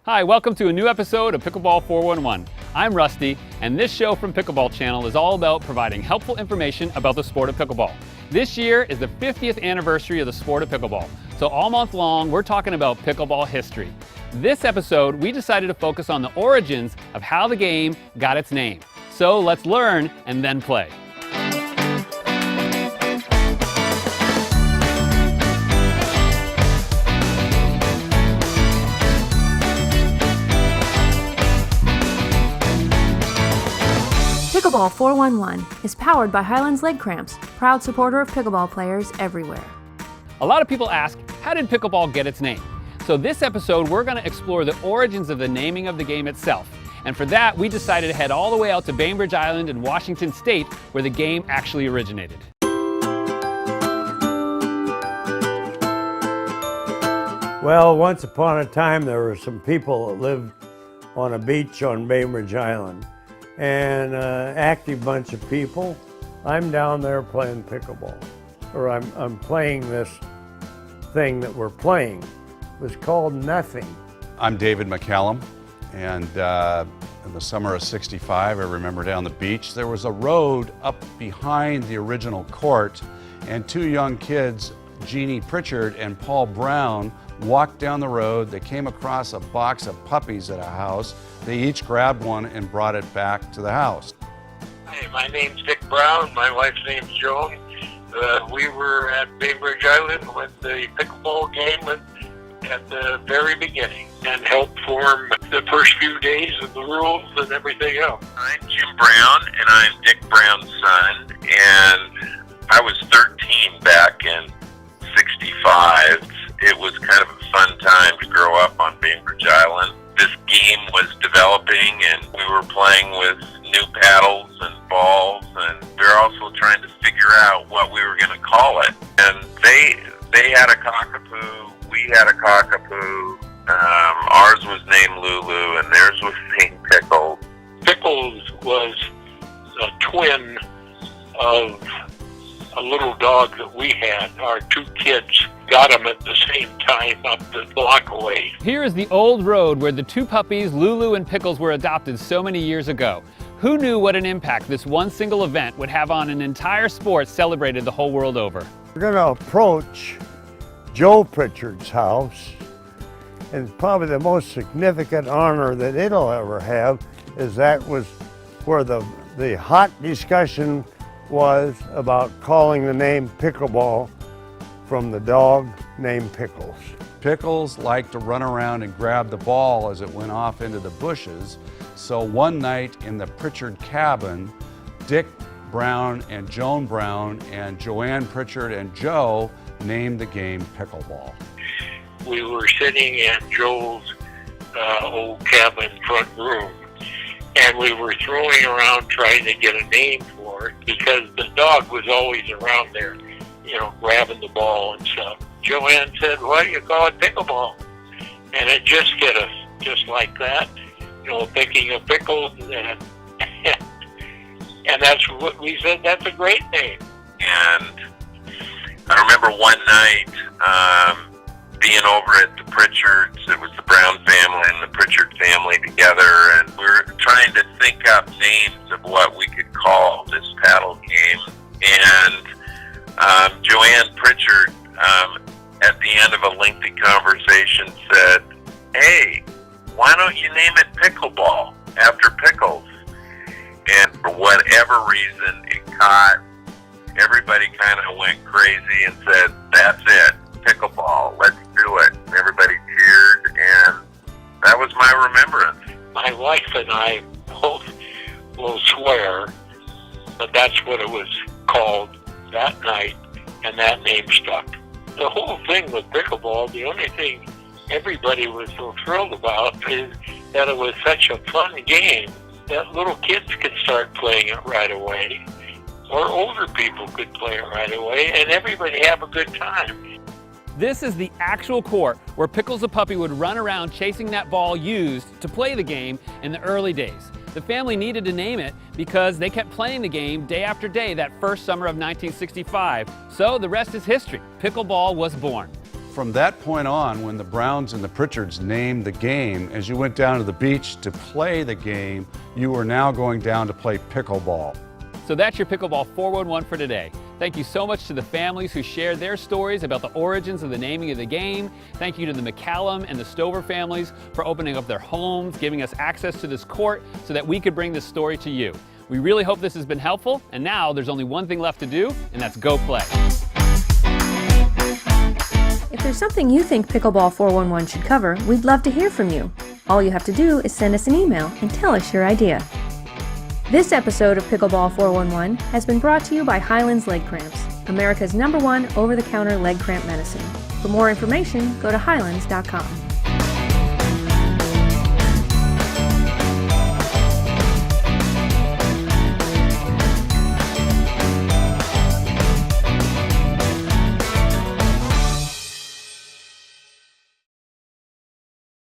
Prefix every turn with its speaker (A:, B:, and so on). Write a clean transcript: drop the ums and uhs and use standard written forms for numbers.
A: Hi, welcome to a new episode of Pickleball 411. I'm Rusty, and this show from Pickleball Channel is all about providing helpful information about the sport of pickleball. This year is the 50th anniversary of the sport of pickleball, so all month long we're talking about pickleball history. This episode, we decided to focus on the origins of how the game got its name. So let's learn and then play.
B: Pickleball 411 is powered by Highlands Leg Cramps, proud supporter of pickleball players everywhere.
A: A lot of people ask, how did pickleball get its name? So this episode, we're going to explore the origins of the naming of the game itself. And for that, we decided to head all the way out to Bainbridge Island in Washington State, where the game actually originated.
C: Well, once upon a time, there were some people that lived on a beach on Bainbridge Island. And active bunch of people. I'm down there playing pickleball, or I'm playing this thing that we're playing. It was called Nothing.
D: I'm David McCallum, and in the summer of '65, I remember down the beach, there was a road up behind the original court, and two young kids, Jeannie Pritchard and Paul Brown, walked down the road. They came across a box of puppies at a house. They each grabbed one and brought it back to the house.
E: Hey, my name's Dick Brown. My wife's name's Joan. We were at Bainbridge Island when the pickleball game went at the very beginning and helped form the first few days of the rules and everything else.
F: I'm Jim Brown, and I'm Dick Brown's son, and I was 13 back in '65. It was kind of a fun time to grow up on Bainbridge Island. This game was developing, and we were playing with new paddles and balls, and we were also trying to figure out what we were going to call it. And they had a cockapoo, we had a cockapoo. Ours was named Lulu, and theirs was named Pickles.
E: Pickles was a twin of a little dog that we had. Our two kids got him at the same time up the block away.
A: Here is the old road where the two puppies, Lulu and Pickles, were adopted so many years ago. Who knew what an impact this one single event would have on an entire sport celebrated the whole world over?
C: We're going to approach Joe Pritchard's house, and probably the most significant honor that it'll ever have is that was where the hot discussion was about calling the name pickleball from the dog named Pickles.
D: Pickles liked to run around and grab the ball as it went off into the bushes. So one night in the Pritchard cabin, Dick Brown and Joan Brown and Joanne Pritchard and Joe named the game pickleball.
E: We were sitting in Joel's old cabin front room, and we were throwing around trying to get a name for it because the dog was always around there, you know, grabbing the ball and stuff. Joanne said, "Why do you call it pickleball?" And it just hit us, just like that, you know, thinking of pickles, and that's what we said, that's a great name.
F: And I remember one night being over at the Pritchards. It was the Brown family and the Pritchard family together, and we were trying to think up names of what we could call this paddle game. And Joanne Pritchard, at the end of a lengthy conversation, said, "Hey, why don't you name it pickleball after Pickles?" And for whatever reason, it caught. Everybody kind of went crazy and said, "That's it, pickleball, let's do it." And everybody cheered, and that was my remembrance.
E: My wife and I both will swear that that's what it was called that night, and that name stuck. The whole thing with pickleball, the only thing everybody was so thrilled about is that it was such a fun game that little kids could start playing it right away, or older people could play it right away, and everybody have a good time.
A: This is the actual court where Pickles the puppy would run around chasing that ball used to play the game in the early days. The family needed to name it because they kept playing the game day after day that first summer of 1965. So the rest is history. Pickleball was born.
D: from that point on, when the Browns and the Pritchards named the game, as you went down to the beach to play the game, you were now going down to play pickleball.
A: So that's your Pickleball 411 for today. Thank you so much to the families who shared their stories about the origins of the naming of the game. Thank you to the McCallum and the Stover families for opening up their homes, giving us access to this court so that we could bring this story to you. We really hope this has been helpful, and now there's only one thing left to do, and that's go play.
B: If there's something you think Pickleball 411 should cover, we'd love to hear from you. All you have to do is send us an email and tell us your idea. This episode of Pickleball 411 has been brought to you by Highlands Leg Cramps, America's #1 over-the-counter leg cramp medicine. For more information, go to highlands.com.